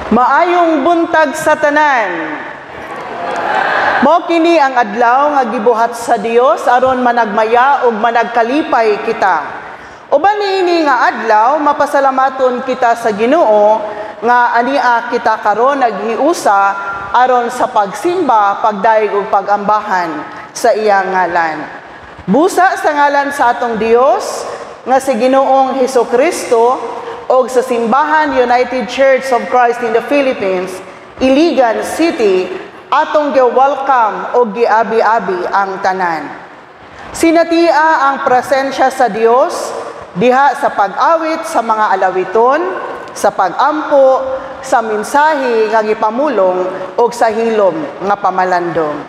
Maayong buntag sa tanan. Mao kini ang adlaw nga gibuhat sa Dios aron managmaya ug managkalipay kita. Uban niini nga adlaw mapasalamaton kita sa Ginoo nga ania kita karon naghiusa aron sa pagsimba, pagdaig ug pagambahan sa iyang ngalan. Busa sa ngalan sa atong Dios nga si Ginoong Hesukristo o sa Simbahan United Church of Christ in the Philippines, Iligan City, atong gi-welcome o giabi-abi ang tanan. Sinatia ang presensya sa Dios diha sa pag-awit sa mga alawiton, sa pag-ampo, sa mensahe nga gipamulong o sa hilom nga pamalandong.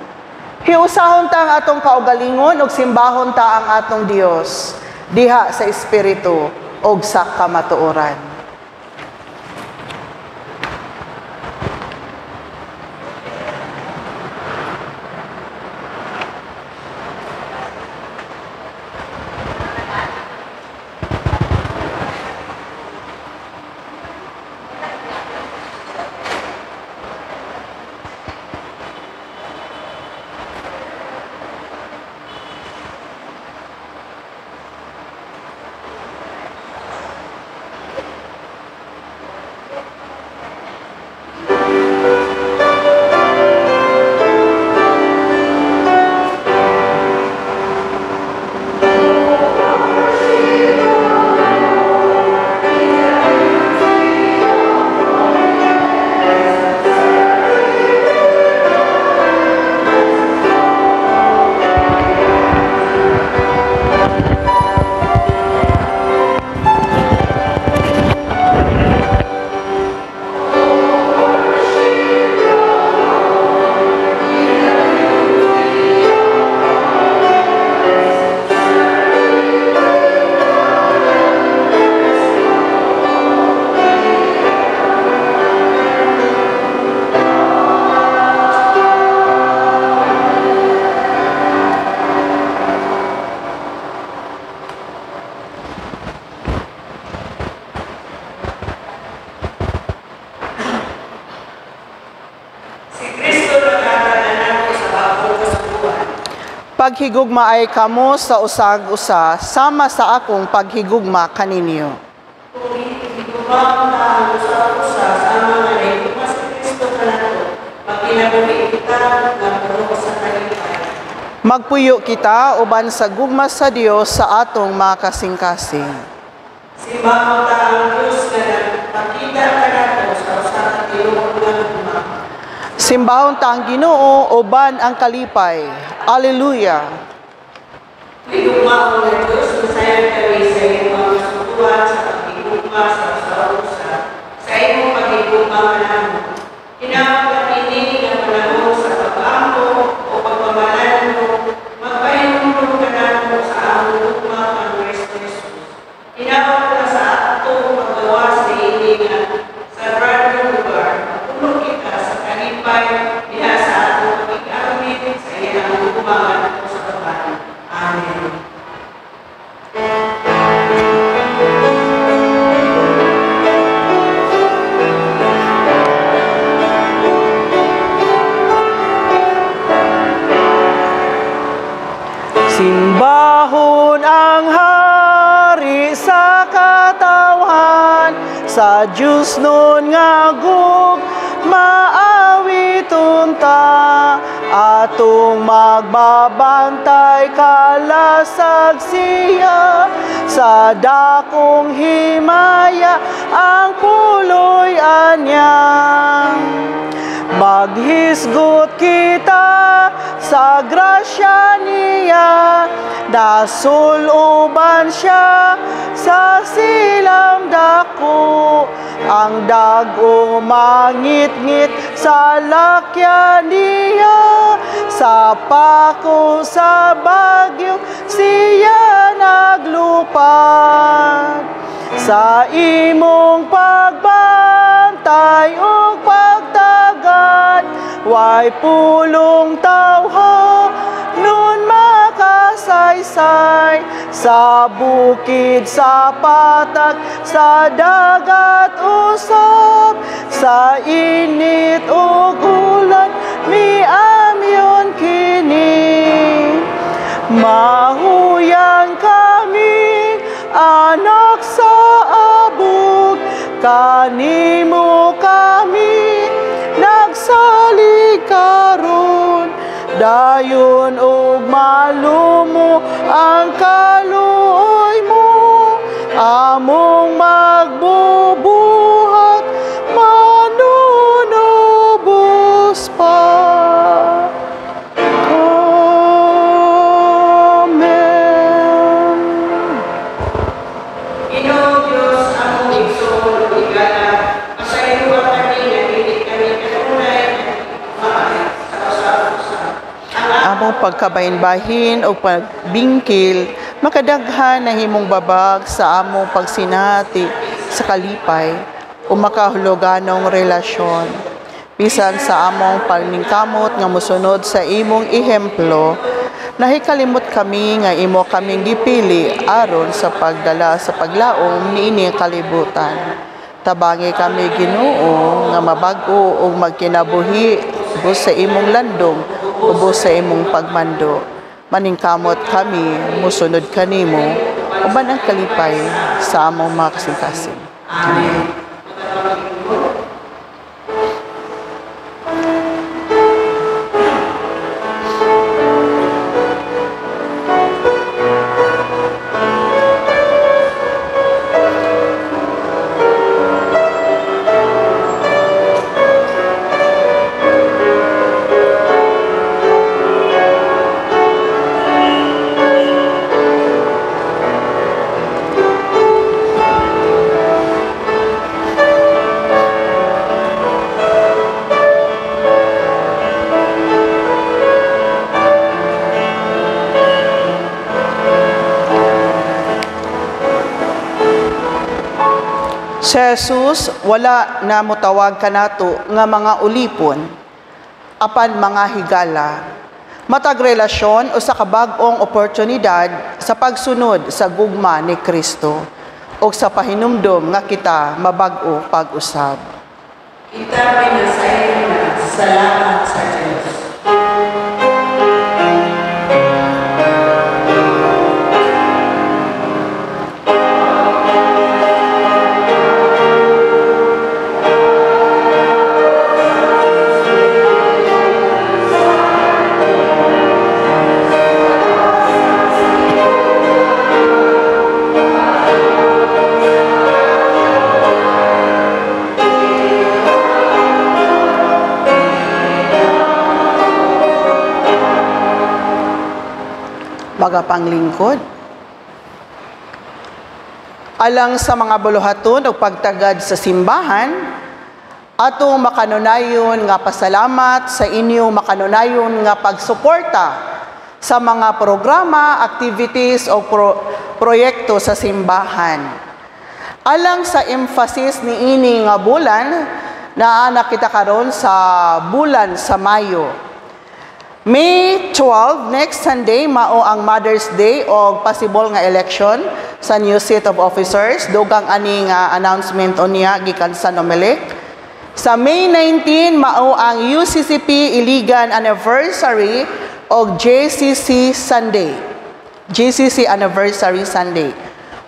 Hiusahon ta ang atong kaugalingon ug simbahon ta ang atong Dios diha sa espiritu og sa kamatuoran. Paghigugma ay kamo sa usag-usa, sama sa akong paghigugma kaninyo. Kung higugma na ang usag-usa, sama nga na higugma sa Kristo kanato, magkinabuhi kita nga puno sa kalipay. Magpuyo kita uban sa gugma sa Dios sa atong mga kasing-kasing. Simbahon ta ang Diyos nga nagpakita kanato sa usa ka tinuod nga gugma. Simbahon ta ang Ginoo uban ang kalipay. Alleluia. Higugma ang Diyos, masayang kami sa iyong mga sutuan sa paghigugma sa usa-usa, sa iyong paghigugma manamo. Tinawag kami nini nga panahon sa pag-ampo o pagmamalan mo, magpahinumulong ka nato sa among gugma ang Kristo Jesus. Tinawag ka sa ato paggawa sa ini nga sa brandong lugar, mapuno kita sa kalipay diha sa ato pag-igamit sa iyang gugma sa kaban. Amen. Simbahon ang hari sa katawhan, sa Diyos nun nga maawiton ta, atong magbabantay kalasag siya, sa dakong himaya ang puloy anyang. Maghisgot kita sa grasya niya, nasuluban siya sa silang dako, ang dago mangit-ngit sa lakyan niya, sa pako sa bagyo siya naglupad. Sa imong pagbantay o pagtagad, way pulong tawha nun makasaysay, sa bukid, sa patag, sa dagat usap, sa sa init ug ulan miamyon kini. Mahuyang kami anak sa abog, kanimo kami nagsalig karon. Dayon ug malumo ang kaluoy mo, among magbubuhat manunubos pa. Amen. Ginoong Diyos, among igsoon ug igala, pasaylo kami nga dili kami kanunay maayo sa usa-usa. Among pagkabahin-bahin o pagbingkil, makadaghan na himong babag sa among pagsinati sa kalipay o makahuluganong relasyon. Bisan sa among pagningkamot nga musunod sa imong ihemplo, nahikalimot kami nga imo kaming gipili aron sa pagdala sa paglaom niini kalibutan. Tabangi kami Ginoo nga mabag-o ug magkinabuhi ubos sa imong landong, ubos sa imong pagmando. Maningkamot kami, musunod kanimo, uban ang kalipay sa among mga kasing-kasing. Amen. Si Jesus, wala na mutawag kanato nga mga ulipon, apan mga higala, matag relasyon o sa kabag-ong oportunidad sa pagsunod sa gugma ni Kristo o sa pahinumdom nga kita mabag-o pag-usab. Kita pinasayon na salamat sa Diyos. Magapanglingkod. Alang sa mga buluhaton o pagtagad sa simbahan, atong makanunayon nga pasalamat sa inyo makanunayon nga pagsuporta sa mga programa, activities o proyekto sa simbahan. Alang sa emphasis ni ini nga bulan, naana kita karon sa bulan sa Mayo. May 12, next Sunday, mao ang Mother's Day o possible nga election sa new seat of officers. Dugang ani nga announcement o niya, gikan sa Nomelec. Sa May 19, mao ang UCCP Iligan Anniversary o JCC Sunday. JCC Anniversary Sunday.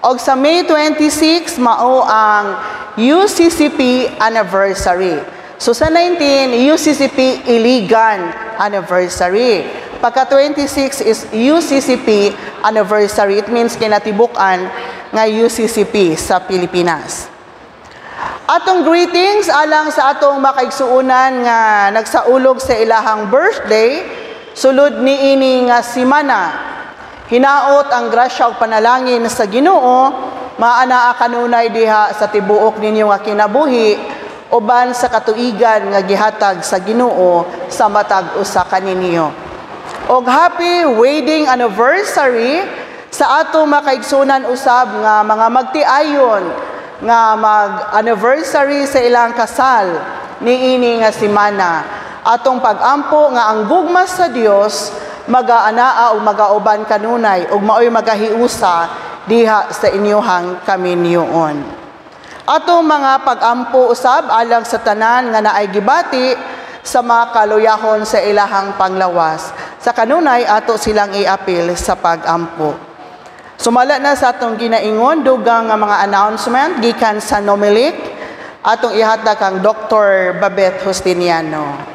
O sa May 26, mao ang UCCP Anniversary. So sa 19, UCCP Iligan Anniversary. Pagka 26 is UCCP Anniversary. It means kinatibukan nga UCCP sa Pilipinas. Atong greetings alang sa atong makaigsuunan nga nagsaulog sa ilahang birthday, sulod ni ini nga simana. Hinaot ang grasya ug panalangin sa Ginoo, maanaa kanunay diha sa tibuok ninyo nga kinabuhi, uban sa katuigan nga gihatag sa Ginoo sa matag usa kaninyo. Og happy wedding anniversary sa ato makaigsunan usab nga mga magtiayon nga mag-anniversary sa ilang kasal niini nga simana. Atong pag-ampo nga ang gugma sa Dios magaanaa o magauban kanunay ug maoy magahiusa diha sa inyohang kaminyoon. Ato mga pag-ampo usab alang sa tanan nga naay gibati sa mga kaluyahon sa ilahang panglawas. Sa kanunay ato silang iapil sa pag-ampo. Sumala na sa atong ginaingon dugang nga mga announcement gikan sa Nomelik atong ihatag kang Dr. Babet Justiniano.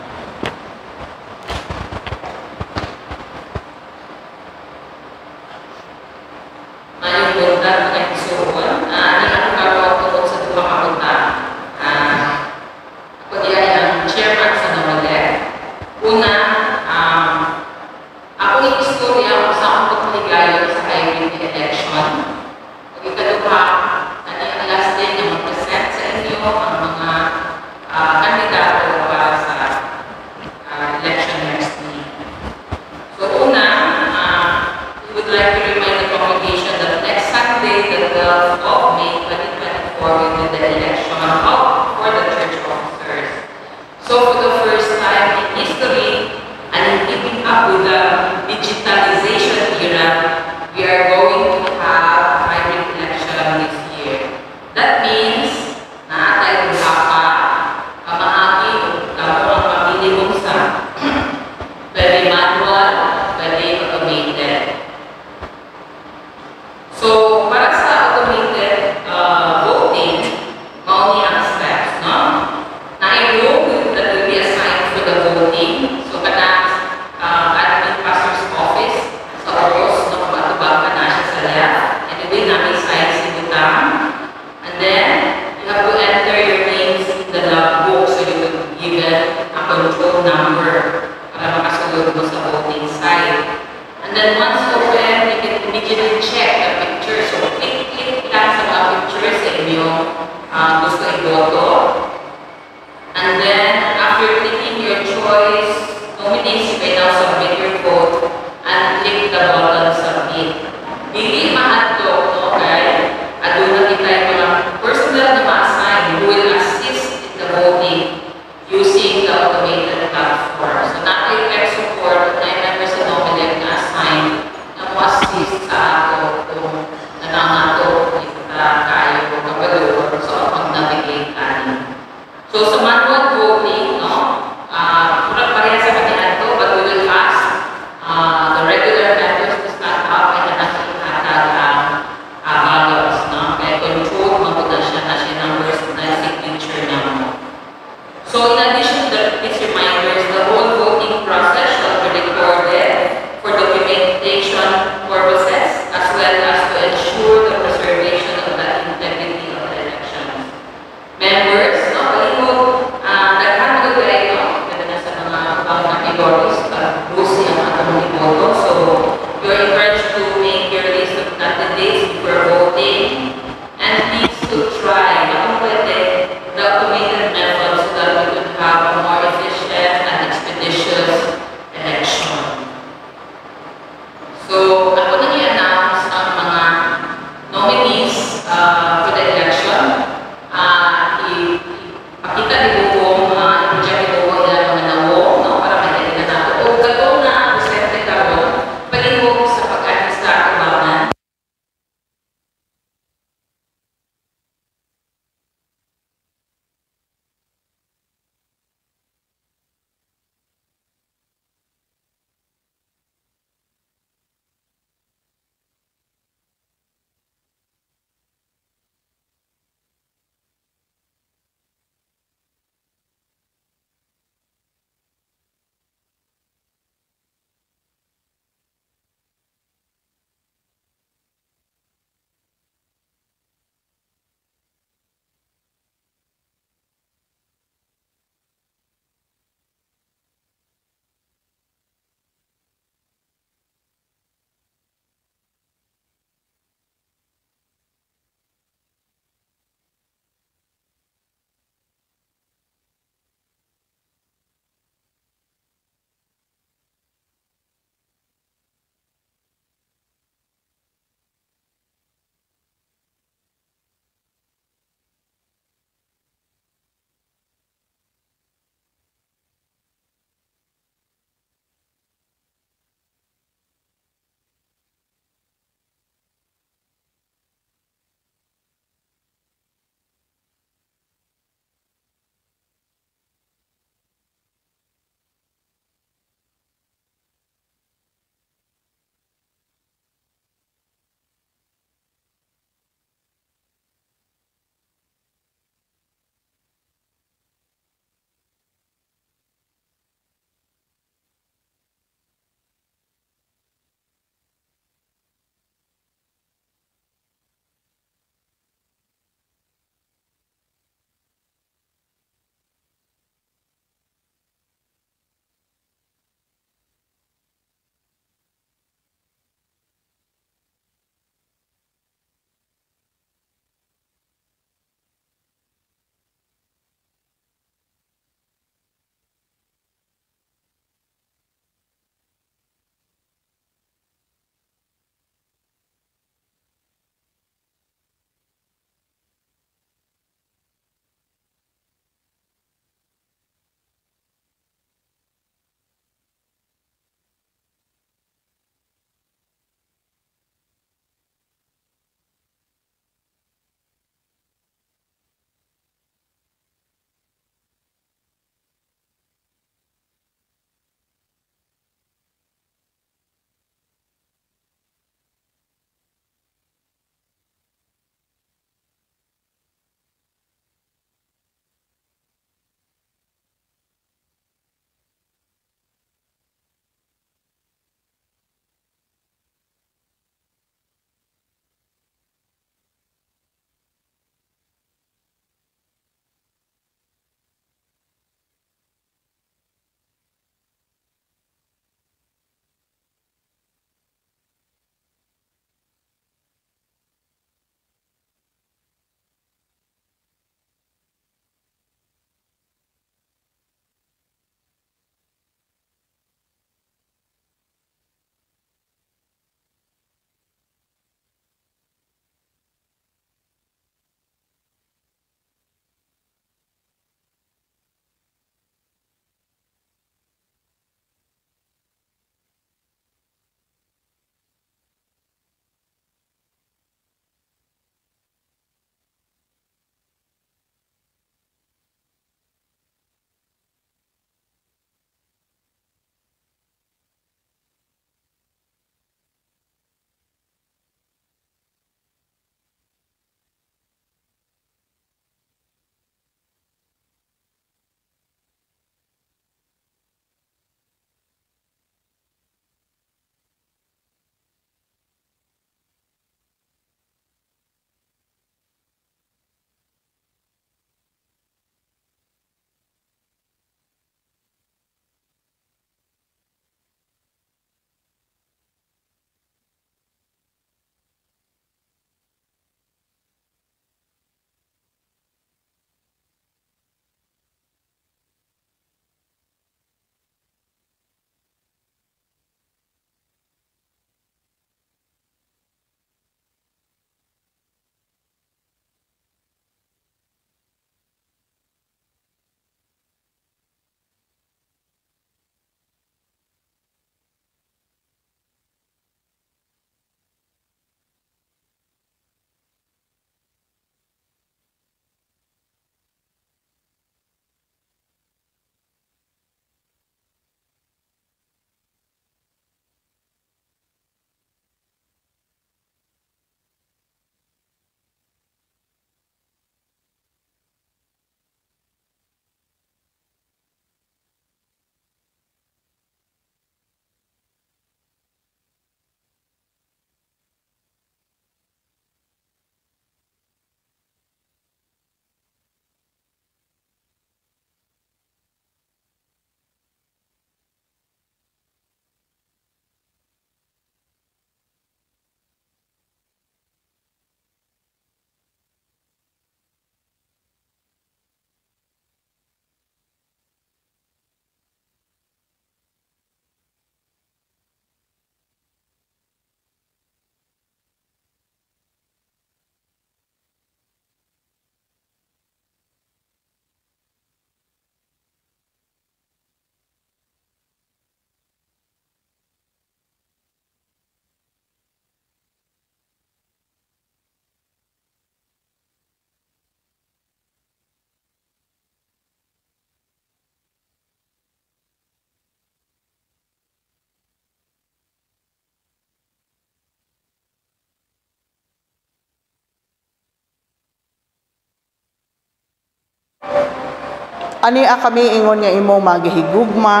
Ania kami ingon nga imong magihigugma,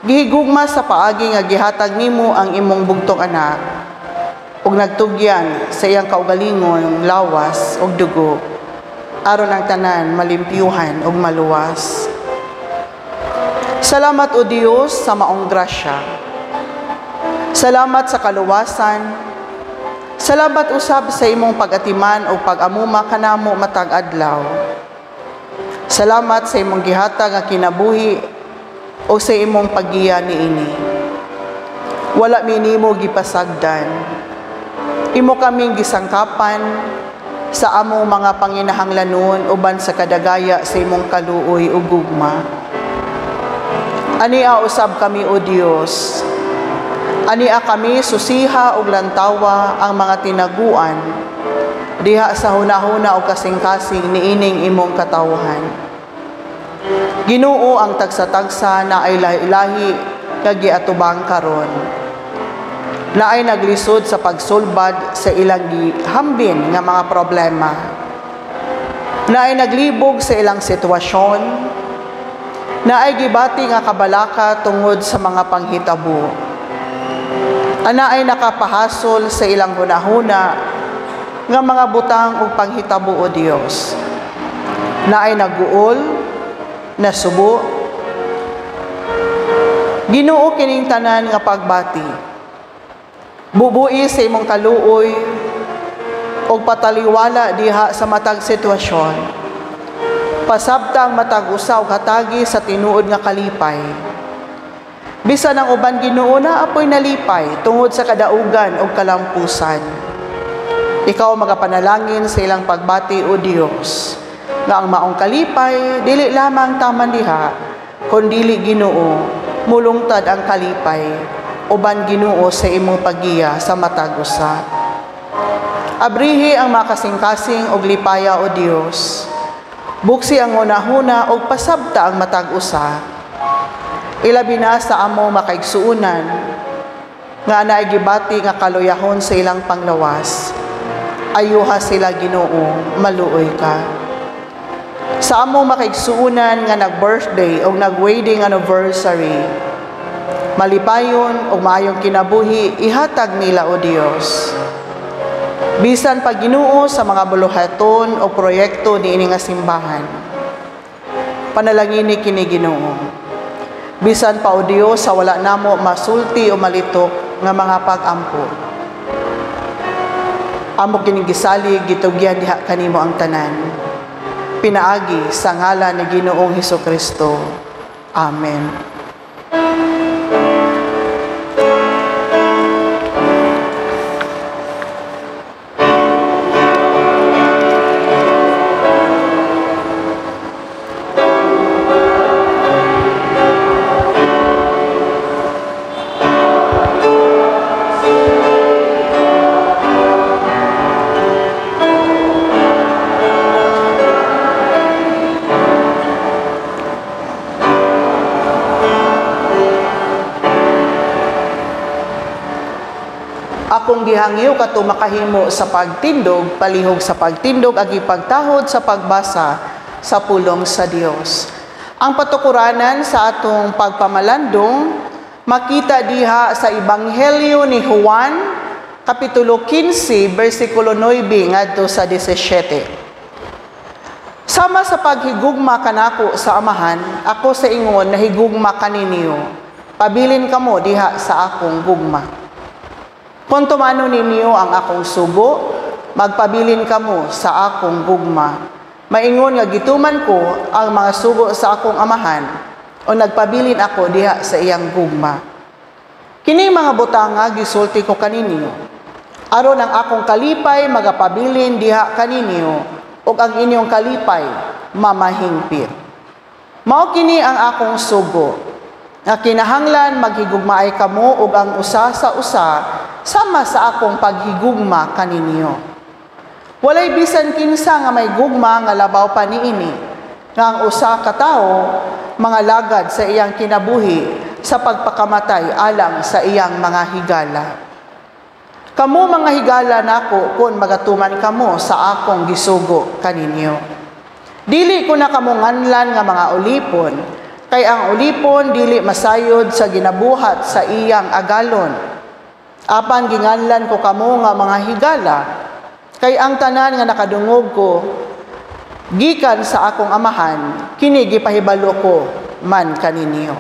gihigugma sa paagi nga gihatag nimo ang imong bugtong anak, ug nagtugyan sa iyang kaugalingon, lawas ug dugo, aron ang tanan malimpyuhan ug maluwas. Salamat o Dios sa maong grasya. Salamat sa kaluwasan. Salamat usab sa imong pag-atiman o pag-amuma kanamo matag adlaw. Salamat sa imong gihatag nga kinabuhi o sa imong paggiya niini. Wala mi nimo gipasagdan. Imo kaming gisangkapan sa among mga panginahanglanon uban sa kadagaya sa imong kaluoy ug gugma. Ania usab kami o Dios. Ania kami susiha ug lantawa ang mga tinaguan diha sa hunahuna o kasing-kasing niining imong katawhan. Ginoo ang tagsa-tagsa na ay lahi-lahi kag giatubang karon. Na ay naglisod sa pagsulbad sa ilang gihambin nga mga problema. Na ay naglibog sa ilang sitwasyon. Na ay gibati nga kabalaka tungod sa mga panghitabo. Ana ay nakapahasol sa ilang hunahuna nga mga butang ug panghitabo o Dios. Na ay naguol, nasubo. Ginoo kining tanan nga pagbati. Bubuhi sa imong kaluoy ug pataliwala diha sa matag sitwasyon. Pasabtang matag usa ug hatagi sa tinuod nga kalipay. Bisan ang uban Ginoo na apoy nalipay tungod sa kadaugan ug kalampusan. Ikaw magapanalangin sa ilang pagbati o Dios, nga ang maong kalipay dili lamang taman diha, kundi Ginoo mulungtad ang kalipay uban Ginoo sa imong paggiya sa matag usa. Abrihi ang makasing-kasing og lipaya o Dios. Buksi ang hunahuna og pasabta ang matag usa. Ilabi na sa amo makaigsuunan nga naay gibati nga kaluyahon sa ilang panglawas. Ayuha sila Ginoo, maluoy ka. Sa amo makaigsuunan nga nag-birthday o nag-wedding anniversary, malipayon o maayong kinabuhi, ihatag nila o Dios. Bisan pa Ginoo sa mga buluhaton o proyekto ni ini nga simbahan. Panalangini kini Ginoo. Bisan pa o Dios sa wala namo masulti o malitok nga mga pag-ampo. Amo kining gisalig gitugyan diha kanimo ang tanan. Pinaagi sa ngalan ni Ginoong Hesukristo. Amen. Akong gihangyo kato makahimo sa pagtindog, palihog sa pagtindog, ag ipagtahod sa pagbasa sa pulong sa Dios. Ang patukuranan sa atong pagpamalandong makita diha sa Ebanghelyo ni Juan, Kapitulo 15, versikulo 9 ngadto sa 17. Sama sa paghigugma kanako sa amahan, ako sa ingon nahigugma kaninyo. Pabilin kamo diha sa akong gugma. Kung tumano ninyo ang akong sugo, magpabilin kamo sa akong gugma. Maingon nga gituman ko ang mga sugo sa akong amahan, o nagpabilin ako diha sa iyang gugma. Kini mga butanga gisulti ko kaninyo. Aron ang akong kalipay magapabilin diha kaninyo, ug ang inyong kalipay mamahingpit. Mao kini ang akong sugo, nga kinahanglan maghigugmaay kamo ug ang usa sa usa sama sa akong paghigugma kaninyo. Walay bisan kinsa nga may gugma nga labaw pa niini, nga ang usa ka tawo mga lagad sa iyang kinabuhi sa pagpakamatay alang sa iyang mga higala. Kamo mga higala nako kun magatuman kamo sa akong gisugo kaninyo. Dili ko na kamunganlan nga mga ulipon, kay ang ulipon dili masayod sa ginabuhat sa iyang agalon. Apan ginganlan ko kamo nga mga higala, kay ang tanan nga nakadungog ko gikan sa akong amahan, kini gipahibalo ko man kaninyo.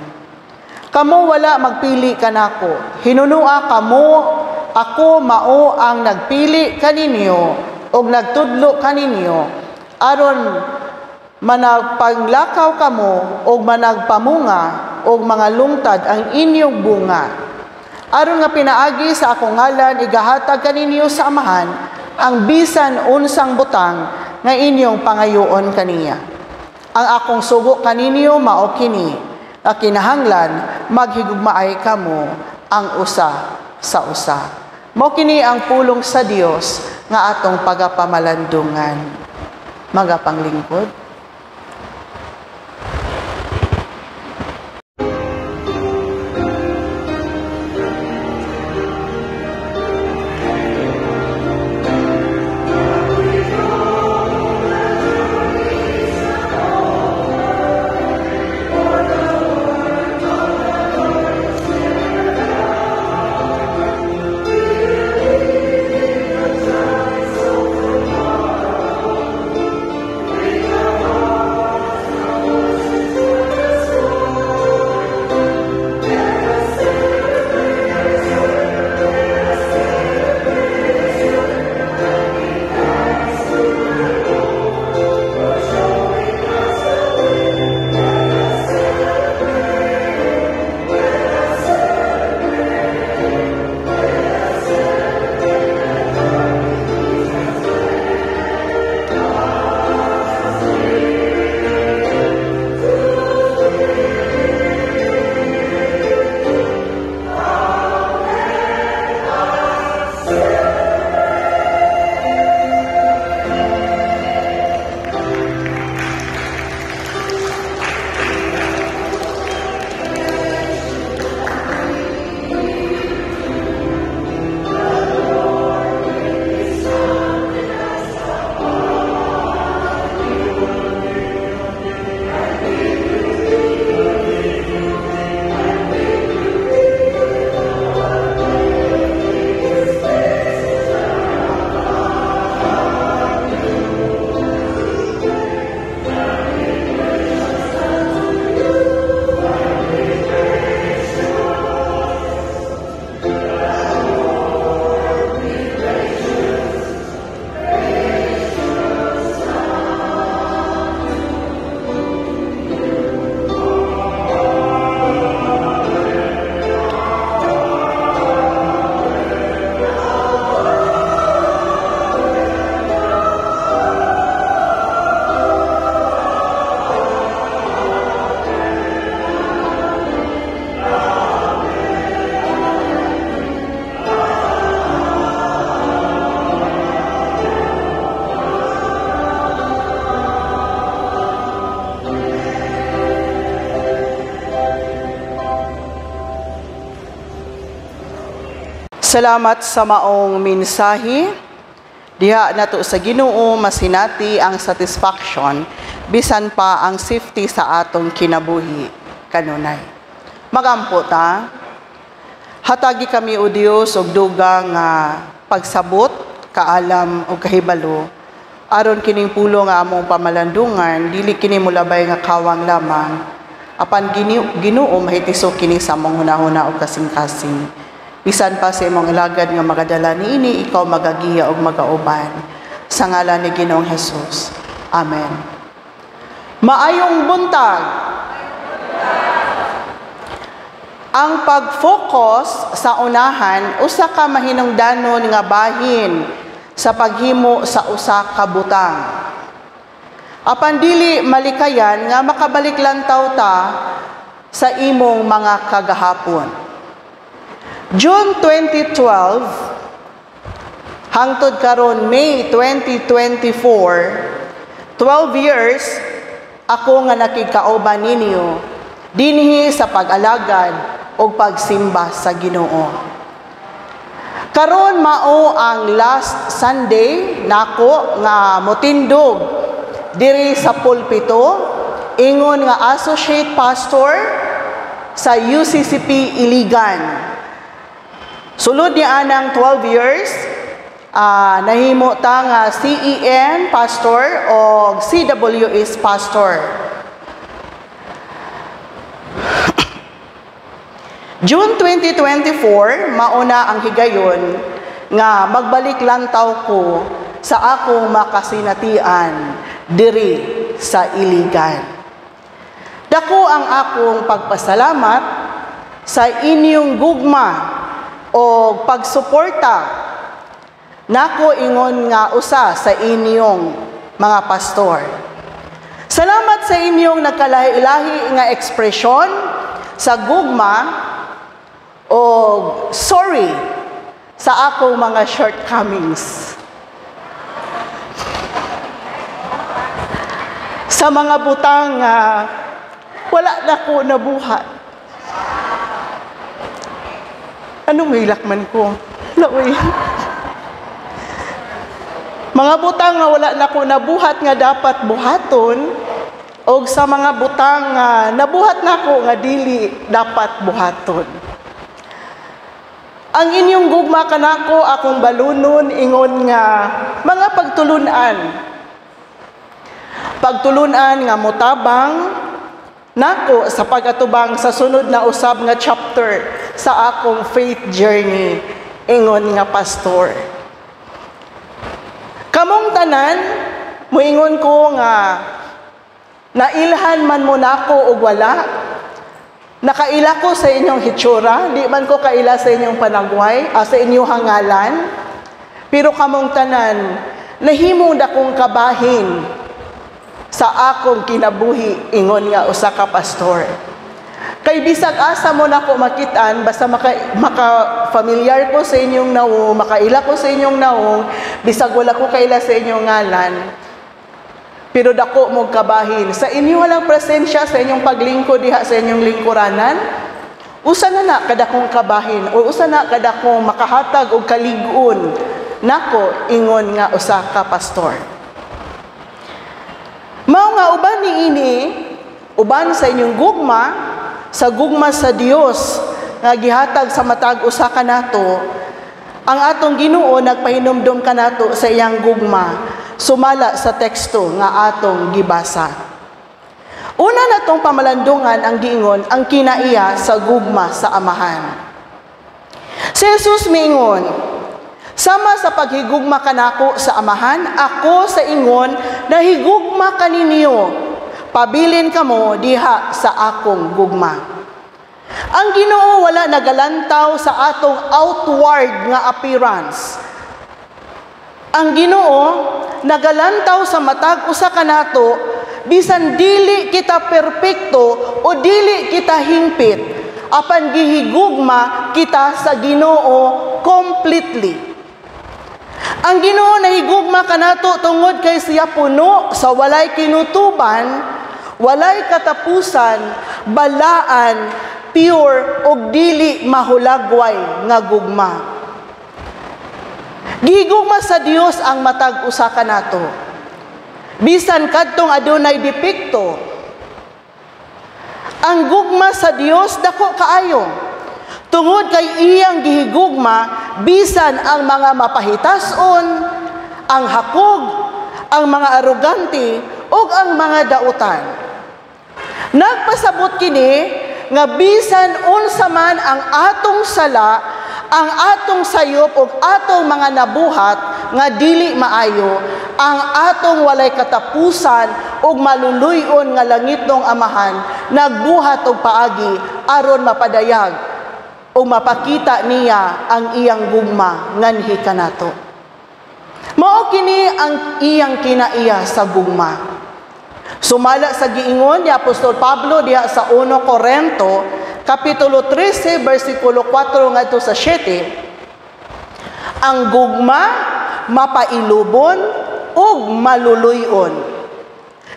Kamo wala magpili kanako, hinunua kamo, ako mao ang nagpili kaninyo og nagtudlo kaninyo aron managpanglakaw kamo og managpamunga og mga lungtad ang inyong bunga. Aron nga pinaagi sa akong ngalan igahatag kaninyo sa amahan ang bisan unsang butang nga inyong pangayoon kaniya. Ang akong sugo kaninyo mao kini, nga kinahanglan maghigugmaay kamo ang usa sa usa. Mao kini ang pulong sa Dios nga atong pagapamalandungan. Magapanglingkod. Salamat sa maong mensahe. Diha nato sa Ginoo masinati ang satisfaction bisan pa ang safety sa atong kinabuhi kanunay. Magampo ta. Hatagi kami o Dios og dugang pagsabot, kaalam o kahibalo aron kining pulo nga among pamalandungan dili kini mulabay nga kawang lamang apan Ginoo mahitisok kini sa among hunahuna o kasing-kasing. Bisan pa sa imong ilagad nga magadala niini, ikaw magagiya og magauban. Sa ngalan ni Ginoong Hesus. Amen. Maayong buntag. Ang pag-focus sa unahan, usa ka mahinungdanon nga bahin sa paghimo sa usa ka butang. Apan dili malikayan nga makabalik lantaw ta sa imong mga kagahapon. June 2012 hangtod karon May 2024, 12 years ako nga nakikauban ninyo dinhi sa pag-alagad o pagsimba sa Ginoo. Karon mao ang last Sunday nako nga motindog diri sa pulpito, ingon nga associate pastor sa UCCP Iligan. Sulod niya anang 12 years, nahimo ta nga CEN pastor o CWS pastor. June 2024, mauna ang higayon nga magbalik lantaw ko sa akong makasinatian diri sa Iligan. Dako ang akong pagpasalamat sa inyong gugma o pagsuporta nako ingon nga usa sa inyong mga pastor. Salamat sa inyong nagkalahi-lahi nga ekspresyon sa gugma o sorry sa akong mga shortcomings. Sa mga butang wala na ko nabuhat. Anong hilakman ko? Laway. Mga butang nga wala na ko nabuhat nga dapat buhaton, o sa mga butang nga nabuhat na ko nga dili dapat buhaton. Ang inyong gugma kanako akong balunon ingon nga mga pagtulunan. Pagtulunan nga motabang nako sa pagatubang sa sunod na usab nga chapter sa akong faith journey ingon nga pastor. Kamong tanan moingon ko nga nailhan man mo nako og wala. Nakaila ko sa inyong hitsura, di man ko kaila sa inyong panagway, sa inyong hangalan. Pero kamong tanan, nahimo dakong kabahin sa akong kinabuhi, ingon nga usa ka pastor. Kay bisag asa mo nako makitaan, basta maka-familiar ko sa inyong naong, makaila ko sa inyong naong, bisag wala ko kaila sa inyong ngalan, pero dako mo kabahin sa inyo walang presensya sa inyong paglingkod diha sa inyong lingkuranan. Usa na kadakong kabahin o usa na kadakong makahatag og kalig-on nako ingon nga usa ka pastor. Mao nga uban niini uban sa inyong gugma sa Dios nga gihatag sa matag usa kanato, ang atong Ginoo nagpahinumdom kanato sa iyang gugma sumala sa teksto nga atong gibasa. Una natong pamalandungan ang giingon ang kinaiya sa gugma sa amahan. Si Jesus miingon, sama sa paghigugma kanako sa amahan, ako sa ingon nahigugma kaninyo, pabilin kamo diha sa akong gugma. Ang Ginoo wala nagalantaw sa atong outward nga appearance. Ang Ginoo nagalantaw sa matag usa kanato bisan dili kita perpekto o dili kita hingpit, apan gihigugma kita sa Ginoo completely. Ang Ginoo nahigugma kanato tungod kay siya puno sa walay kinutuban, walay katapusan, balaan, pure ug dili mahulagway nga gugma. Gihigugma sa Dios ang matag usa kanato. Bisan kadtong adunay depekto, ang gugma sa Dios dako kaayo. Tungod kay iyang gihigugma bisan ang mga mapahitason, ang hakog, ang mga arogante ug ang mga dautan. Nagpasabot kini nga bisan unsa man ang atong sala, ang atong sayop ug atong mga nabuhat nga dili maayo, ang atong walay katapusan ug maluluyon nga langitong amahan nagbuhat og paagi aron mapadayag ug mapakita niya ang iyang gugma nganhi kanato. Mao kini ang iyang kinaiya sa gugma. Sumala sa giingon ni Apostol Pablo diha sa 1 Corinto kapitulo 13 bersikulo 4 ngadto sa 7, ang gugma mapailubon ug maluluyon.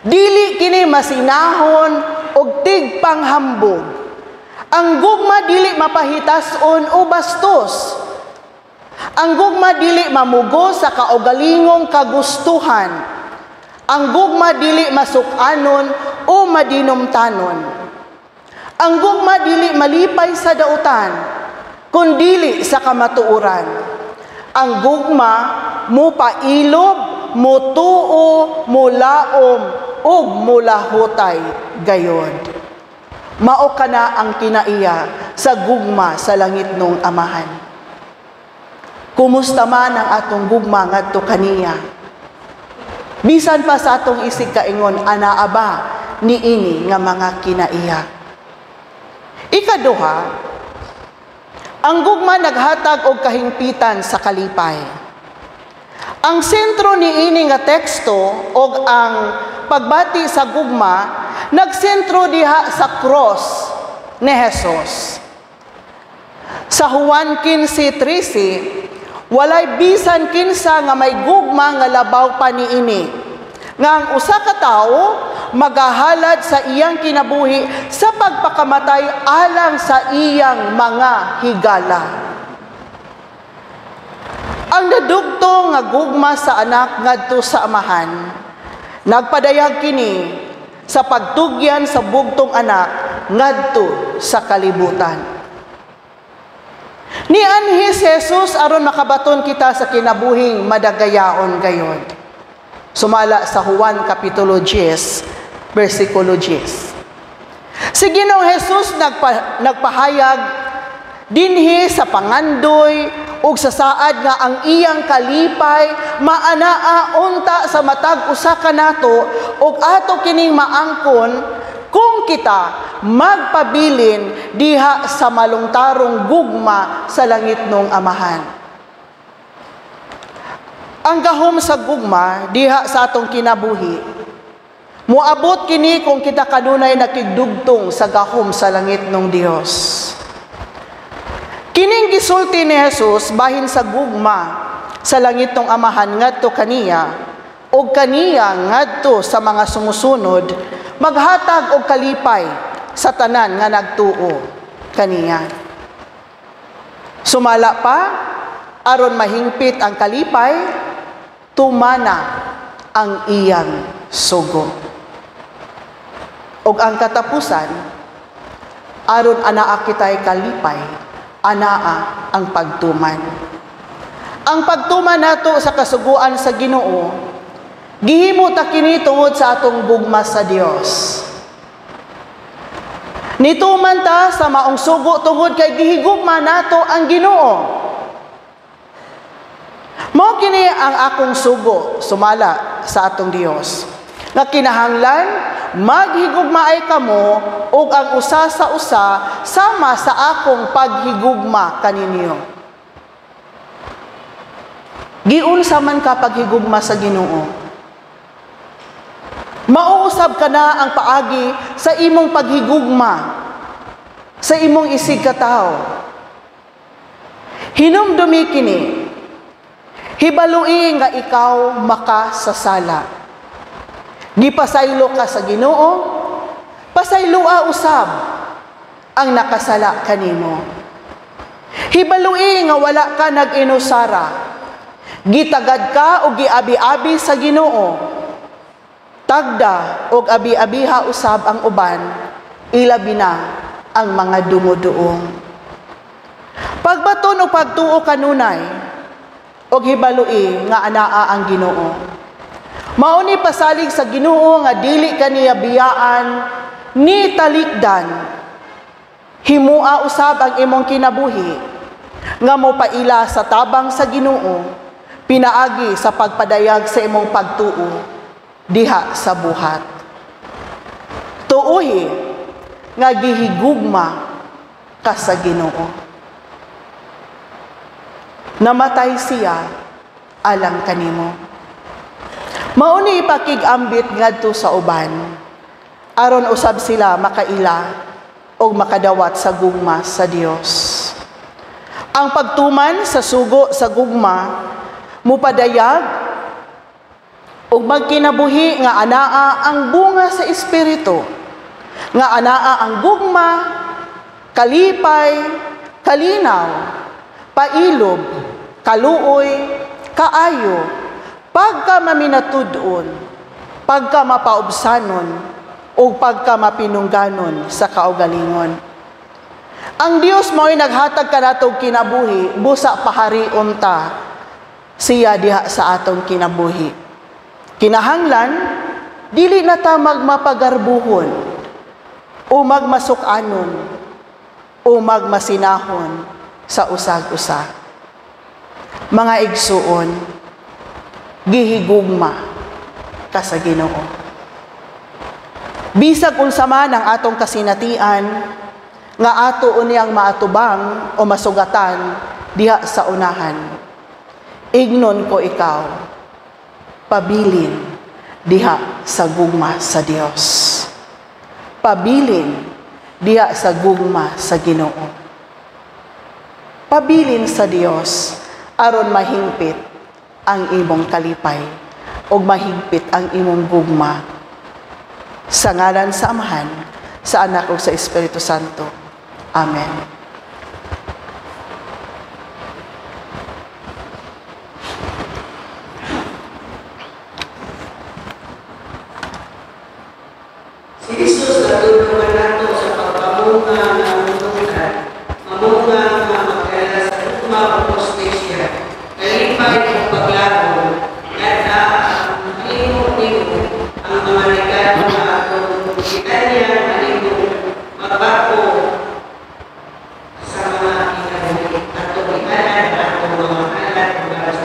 Dili kini masinahon og tigpanghambog. Ang gugma dili mapahitason o bastos. Ang gugma dili mamugo sa kaugalingong kagustuhan. Ang gugma dili masukanon o madinumtanon. Ang gugma dili malipay sa dautan, kundili sa kamatuoran. Ang gugma mupailob, mutuo, mulaom, ug mulahutay gayod. Mao kana ang kinaiya sa gugma sa langit nung Amahan. Kumusta man ang atong gugma ngadto kaniya? Bisan pa sa atong isig kaingon, anaa ba niini nga mga kinaiya? Ikaduha, ang gugma naghatag og kahingpitan sa kalipay. Ang sentro niini nga teksto og ang pagbati sa gugma nagsentro diha sa cross ni Jesus. Sa Juan 15:13, walay bisan kinsa nga may gugma nga labaw pa niini, nga ang usa ka tawo magahalad sa iyang kinabuhi sa pagpakamatay alang sa iyang mga higala. Ang nadugtong nga gugma sa anak ngadto sa Amahan, nagpadayag kini sa pagtugyan sa bugtong anak ngadto sa kalibutan. Nianhi si Jesus aron makabaton kita sa kinabuhing madagayaon gayon. Sumala sa Juan kapitulo 10, versikulo 10. Si Ginoong Jesus nagpahayag dinhi sa pangandoy ug sa saad nga ang iyang kalipay maanaa unta sa matag usa ka nato ug ato kining maangkon kung kita magpabilin diha sa malungtarong gugma sa langit nung Amahan. Ang gahom sa gugma diha sa atong kinabuhi, muabot kini kung kita kanunay nakigdugtong sa gahom sa langit nung Dios. Kining gisulti ni Jesus bahin sa gugma sa langit nung Amahan ngadto kaniya o kaniya ngadto sa mga sumusunod, maghatag og kalipay sa tanan nga nagtuo kaniya. Sumala pa aron mahingpit ang kalipay, tumana ang iyang sugo. Og ang katapusan, aron anaa kitay kalipay, anaa ang pagtuman. Ang pagtuman nato sa kasuguan sa Ginoo, gihimo ta kini tungod sa atong gugma sa Dios. Nituman ta sa maong sugo tungod kay gihigugma nato ang Ginoo. Mao kini ang akong sugo sumala sa atong Dios. Nga kinahanglan maghigugmaay kamo ug ang usa sa usa sama sa akong paghigugma kaninyo. Giunsa man ka paghigugma sa Ginoo, mauusab ka na ang paagi sa imong paghigugma sa imong isig katawo. Hinumdumi kini, hibalui nga ikaw makasasala. Gipasaylo ka sa Ginoo, pasaylua usab ang nakasala kanimo. Hibalui nga wala ka nag-inusara, gitagad ka o giabi-abi sa Ginoo. Tagda og abi-abiha usab ang uban, ilabi na ang mga dumuduong. Pagbaton o pagtuo kanunay, og hibalui nga anaa ang Ginoo. Mauni pasalig sa Ginoo nga dili kaniya biyaan ni talikdan. Himua usab ang imong kinabuhi nga mopaila sa tabang sa Ginoo, pinaagi sa pagpadayag sa imong pagtuo diha sa buhat. Tuohi nga gihigugma ka sa Ginoo. Namatay siya alang kanimo. Mauni ipakig-ambit ngadto sa uban, aron usab sila makaila o makadawat sa gugma sa Dios. Ang pagtuman sa sugo sa gugma, mupadayag o magkinabuhi nga anaa ang bunga sa Espiritu, nga anaa ang gugma, kalipay, kalinaw, pailob, kaluoy, kaayo, pagka maminatud-on, pagka mapaubsanon, o pagka mapinungganon sa kaugalingon. Ang Dios mo'y naghatag kanatong kinabuhi, busa paharion ta siya diha sa atong kinabuhi. Kinahanglan, dili na ta magmapagarbuhon, o magmasukanon, o magmasinahon sa usag-usa. Mga igsuon, gihigugma ka sa Ginoo. Bisag unsa man ang atong kasinatian, nga ato uniyang maatubang o masugatan diha sa unahan. Ignon ko ikaw, pabilin diha sa gugma sa Dios. Pabilin diha sa gugma sa Ginoo. Pabilin sa Dios aron mahingpit ang imong kalipay o mahingpit ang imong gugma. Sa ngalan sa Amahan, sa Anak ug sa Espiritu Santo. Amen. Si Jesus natulungan nato sa pagpamunga ng mundukan, mamunga nga magdala sa luma o postisya, kalipay o paglagon, at ang limo-limo ang mga regalo na atong kita niya malimo magbako sa mga kinabuhi atong ihanan atong mga anak para sa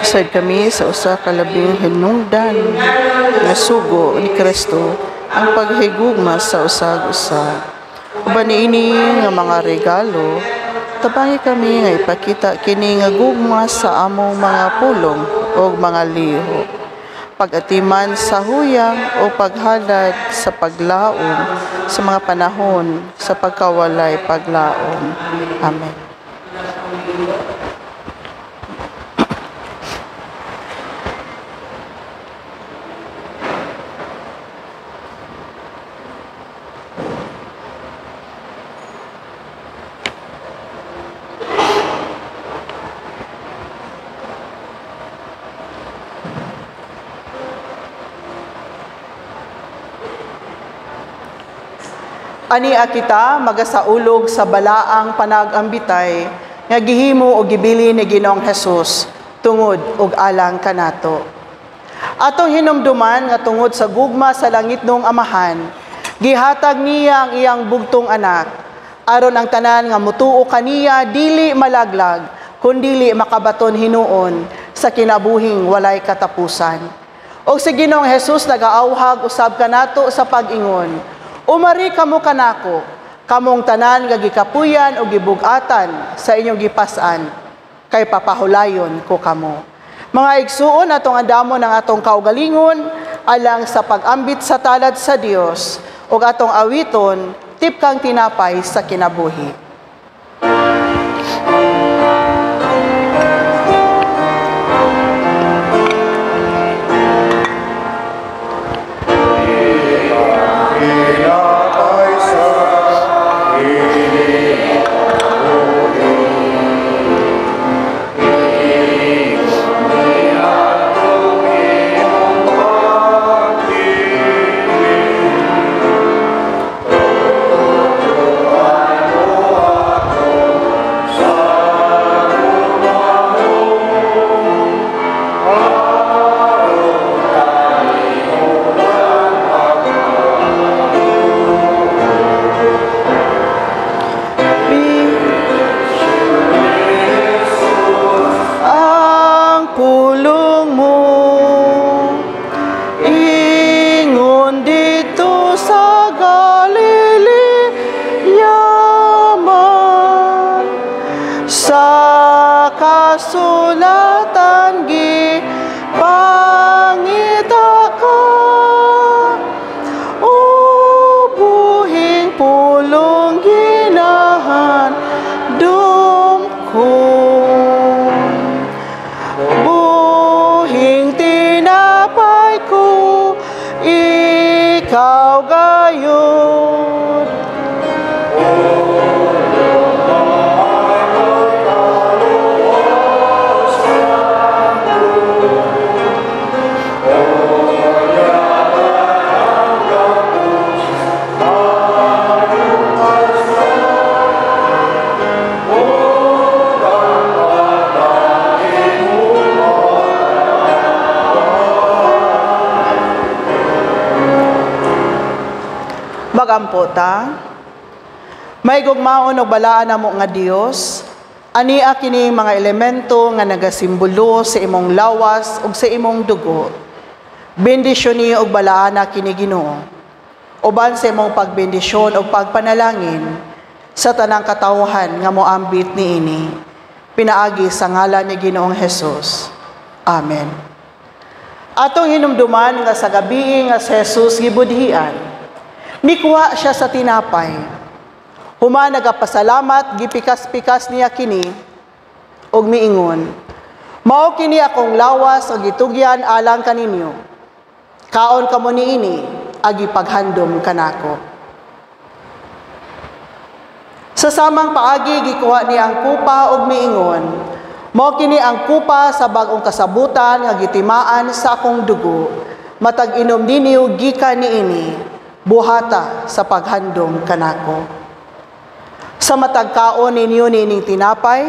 Sad kami sa usa ka labing hinungdan nga sugo ni Kristo ang paghigugma sa usag-usa. Uban niini nga mga regalo, tabangi kami nga ipakita kini nga gugma sa among mga pulong o mga liho. pag-atiman sa huyang o paghalad sa paglaom sa mga panahon sa pagkawalay paglaom. Amen. Ania kita magasaulog sa balaang panagambitay nga gihimo og gibili ni Ginoong Hesus tungod og alang kanato. Atong hinumduman nga tungod sa gugma sa langitnong Amahan, gihatag niya ang iyang bugtong anak aron ang tanan nga mutuo kaniya dili malaglag kundili makabaton hinuon sa kinabuhing walay katapusan. Og si Ginoong Hesus nagaawhag usab kanato sa pag-ingon, umari kamo kanako, kamong tanan nga gikapuyan o gibugatan sa inyong gipasan, kay papahulayon ko kamo. Mga igsuon, atong andamon ang atong kaugalingon, alang sa pag-ambit sa talad sa Dios, o atong awiton, tipkang tinapay sa kinabuhi. Magampota, may gugmaon og balaan namo nga Dios, ania kini mga elemento nga nagasimbolo sa imong lawas ug sa imong dugo. Bendisyon niyo og balaan na kini Ginoo. Uban sa imong pagbendisyon ug pagpanalangin sa tanang katawhan nga moambit niini. Pinaagi sa ngalan ni Ginoong Hesus. Amen. Atong hinumduman nga sa gabi nga si Jesus gibudhian, mikuha siya sa tinapay. Huma nagapasalamat, gipikas-pikas niya kini, og miingon, mao kini akong lawas o gitugyan alang kaninyo. Kaon kamo niini, agi paghandom kanako. Sa samang paagi, gikuha niya ang kupa og miingon, mao kini ang kupa sa bag-ong kasabutan nga gitimaan sa akong dugo, matag inom ninyo gikan niini, buhata sa paghandom kanako. Sa matag kaon ninyo niining tinapay,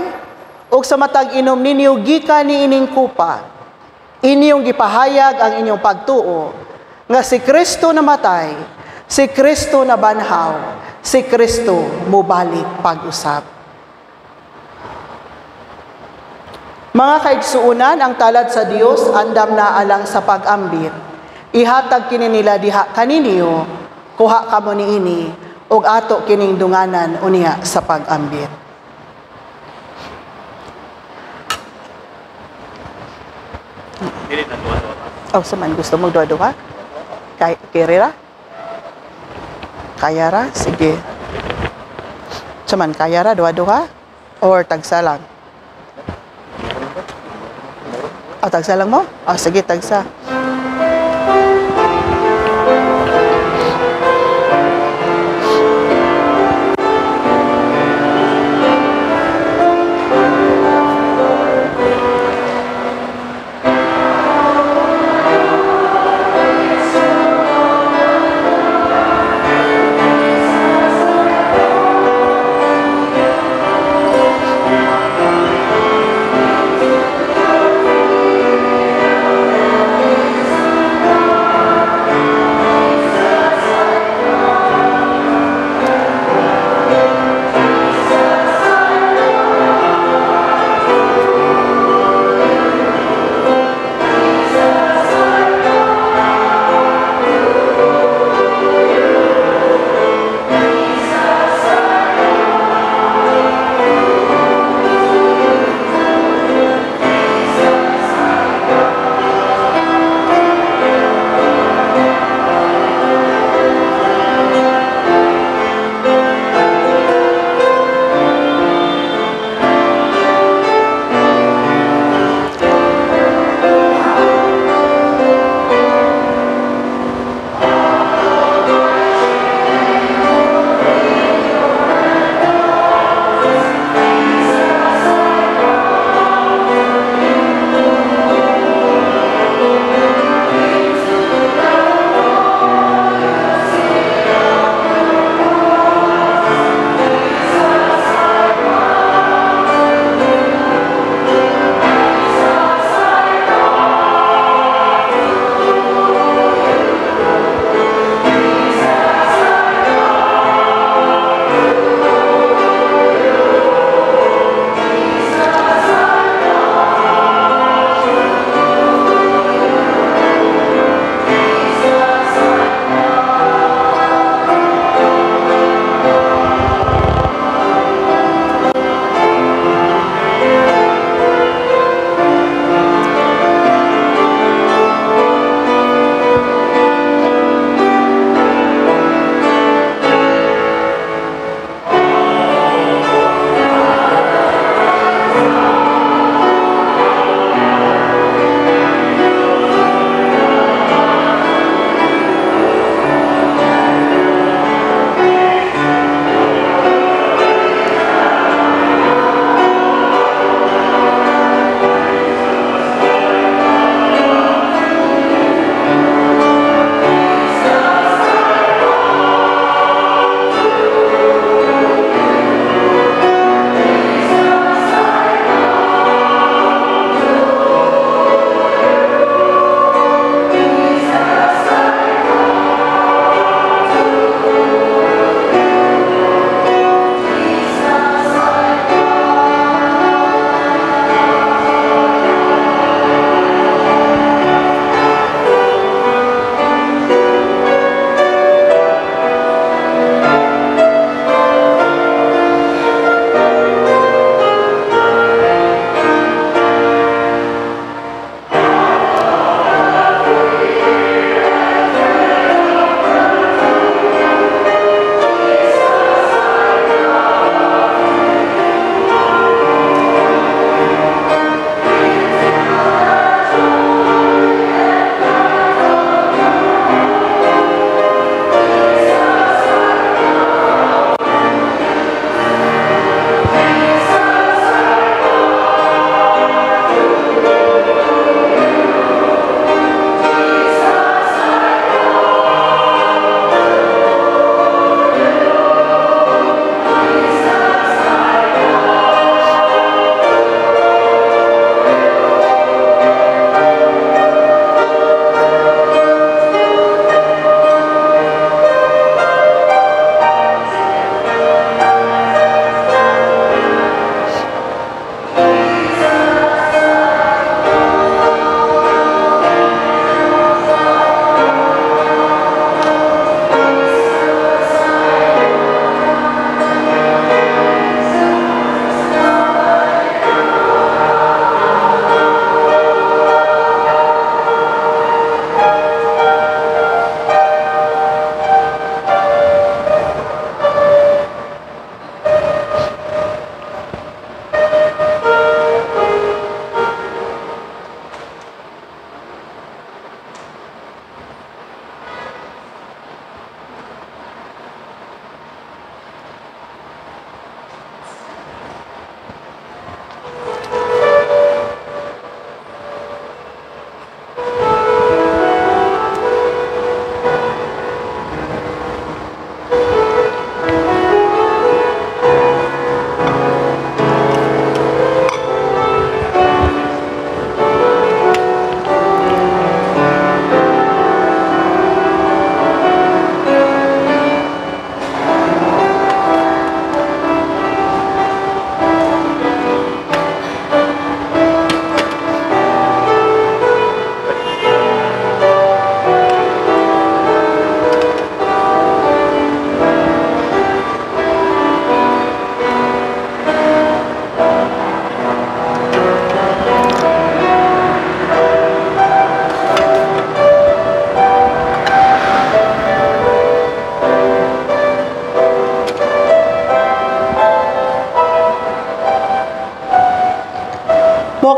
o sa matag inom ninyo gikan niining kupa, inyong gipahayag ang inyong pagtuo, nga si Kristo namatay, si Kristo nabanhaw, si Kristo mubalik pag-usap. Mga kaigsuunan, ang talad sa Dios andam na alang sa pag-ambit. Ihatag kini nila diha kaninyo, kuha kamo niini, og ato kining dunganan unya sa pag-ambit. Oh, saman gusto mo duha-duha? Kirira? Kaya ra? Sige. Saman, kaya ra duha-duha? Or tagsa lang? Oh, tagsa lang mo? Oh, sige, tagsa.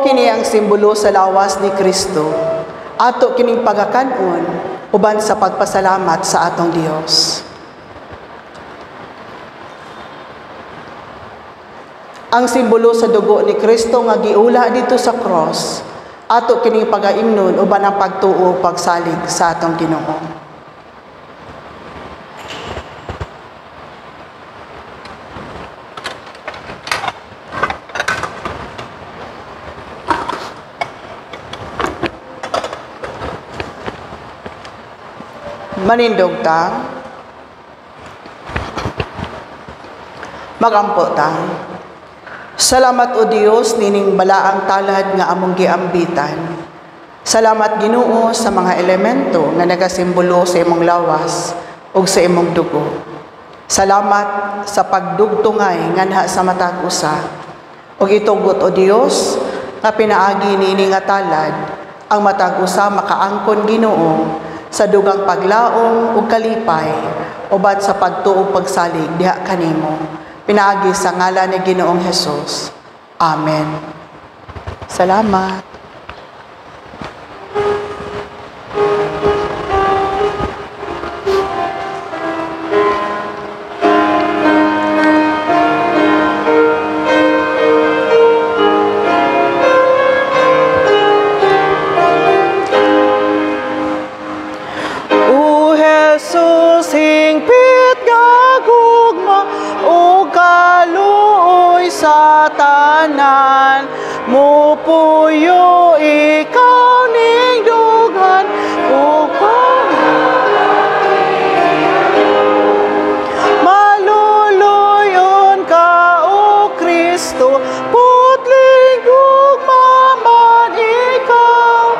kini ang simbolo sa lawas ni Kristo. Ato kining pagakanon uban sa pagpasalamat sa atong Dios. Ang simbolo sa dugo ni Kristo nga giula dito sa cross, ato kining pagaimnon uban ang pagtuo pagsalig sa atong Ginoo. Manindog ta, magampo ta. Salamat o Dios nining balaang talad nga among giambitan. Salamat Ginoo sa mga elemento nga nagasimbolo sa imong lawas ug sa imong dugo. Salamat sa pagdugtungay nganha sa matag usa. Ug itugot o Dios nga pinaagi niini nga talad ang matag usa makaangkon Ginoo sa dugang paglaom ug kalipay uban sa pagtuo pagsalig diha kanimo. Pinaagi sa ngalan ni Ginoong Hesus. Amen. Salamat. O Jesus, hingpit gagugma o kaluoy sa tanan, mupuyo ikaw ning dughan upang maluluyon ka o Kristo, putling gugmaman ikaw,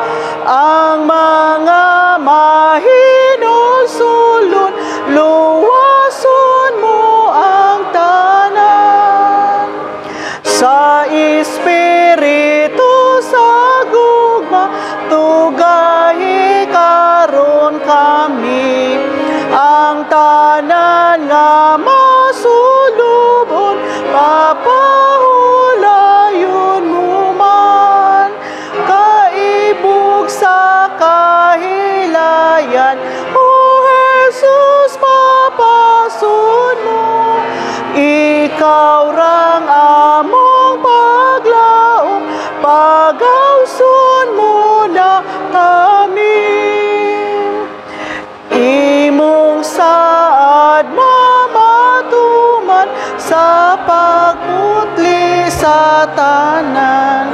ang mga mahinulsulon, luwason mo ang tanan. Sa Espiritu sa gugma, tugahi karon kami, ang tanan nga masulubon, papahulayon mo man, kaibog sa kahilayan, O Jesus, papasun mo, ikaw rang among paglaom, pagawson mo na kami. Imong saad mamatuman sa pagputli sa tanan,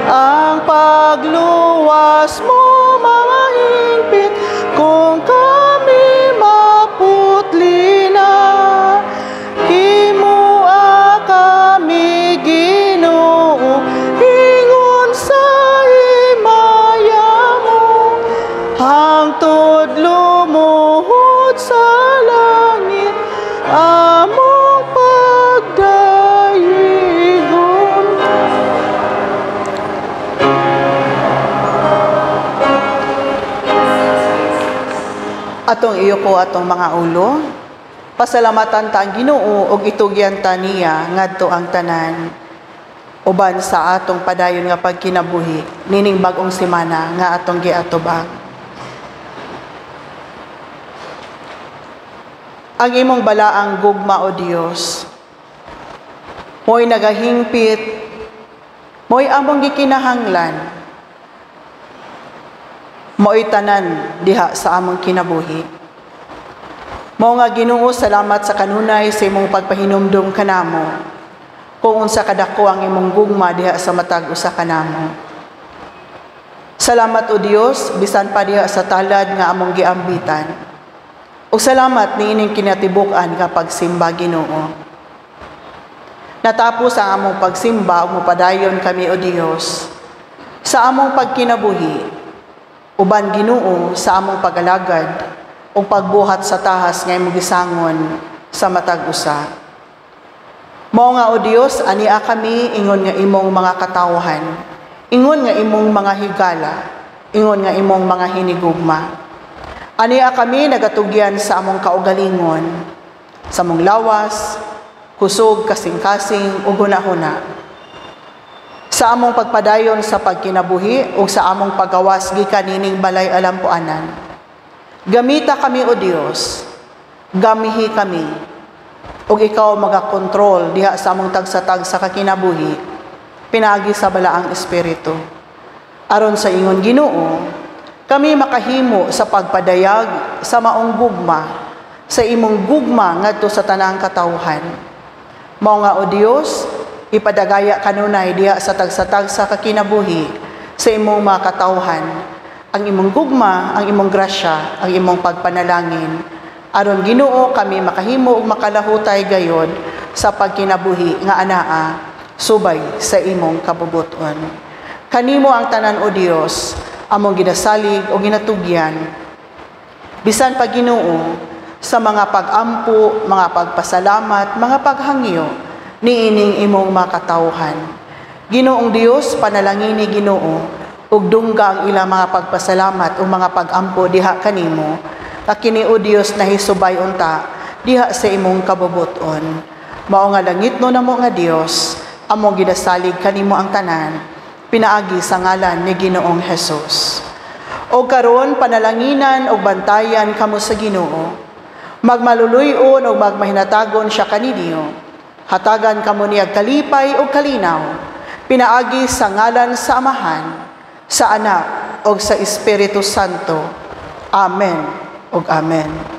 ang pagluwas mo mahingpit kung kami maputli na. Himua kami Ginoo, ingon sa himaya mo, hangtod lumuhod sa langit, among pagdayigon. Atong iyo ko atong mga ulo, pasalamatan ta ang Ginoo ug itugyan ta niya ngadto ang tanan uban sa atong padayon nga pagkinabuhi nining bag-ong semana nga atong giatubang. Ang imong balaang gugma o Dios, mo'y nagahingpit, mo'y among gikinahanglan, mo'y tanan diha sa among kinabuhi. Mao nga Ginoo, salamat sa kanunay sa imong pagpahinumdum kanamo, kung unsa kadako ang imong gugma diha sa matag usa kanamo. Salamat o Dios, bisan pa diha sa talad nga among giambitan. Ug salamat niining kinatibuk-an nga pagsimba Ginoo. Natapos ang among pagsimba ug mopadayon kami o Dios sa among pagkinabuhi, uban Ginoo sa among pagalagad o pagbuhat sa tahas nga imong gisangon sa matag usa. Mao nga o Dios, ania kami ingon nga imong mga katawhan, ingon nga imong mga higala, ingon nga imong mga hinigugma. Ania kami nagatugyan sa among kaugalingon, sa among lawas, kusog, kasing-kasing ug hunahuna. sa among pagpadayon sa pagkinabuhi o sa among pagawas gikan nining balay alampuanan. Gamita kami o Dios, gamihi kami, ug ikaw magakontrol diha sa among tagsa-tag sa kakinabuhi, pinagi sa balaang espiritu. Aron sa ingon Ginoo, kami makahimo sa pagpadayag sa maong gugma, sa imong gugma ngadto sa tanang katawhan. Mao nga o Dios, ipadagaya kanunay diha sa tagsa-tag sa kakinabuhi sa imong mga katawhan, ang imong gugma, ang imong grasya, ang imong pagpanalangin. Aron Ginoo, kami makahimo ug makalahutay gayod sa pagkinabuhi nga anaa subay sa imong kabubuton. Kanimo ang tanan o Dios, among ginasalig o ginatugyan, bisan pa Ginoo, sa mga pag-ampo, mga pagpasalamat, mga paghangyo, niining imong makatawhan. Ginoong Dios, panalangin ni Ginoo, ug dungga ang ilang mga pagpasalamat o mga pag-ampo diha kanimo, kakini o Dios na hisubay unta, diha sa imong kabubuton. Mao nga langit no namo nga Dios, among ginasalig kanimo ang tanan, pinaagi sa ngalan ni Ginoong Hesus. O karon panalanginan o bantayan kamo sa Ginoo, magmaluluyon o magmahinatagon siya kaninyo, hatagan kamo niya kalipay o kalinaw, pinaagi sa ngalan sa Amahan, sa Anak o sa Espiritu Santo. Amen o Amen.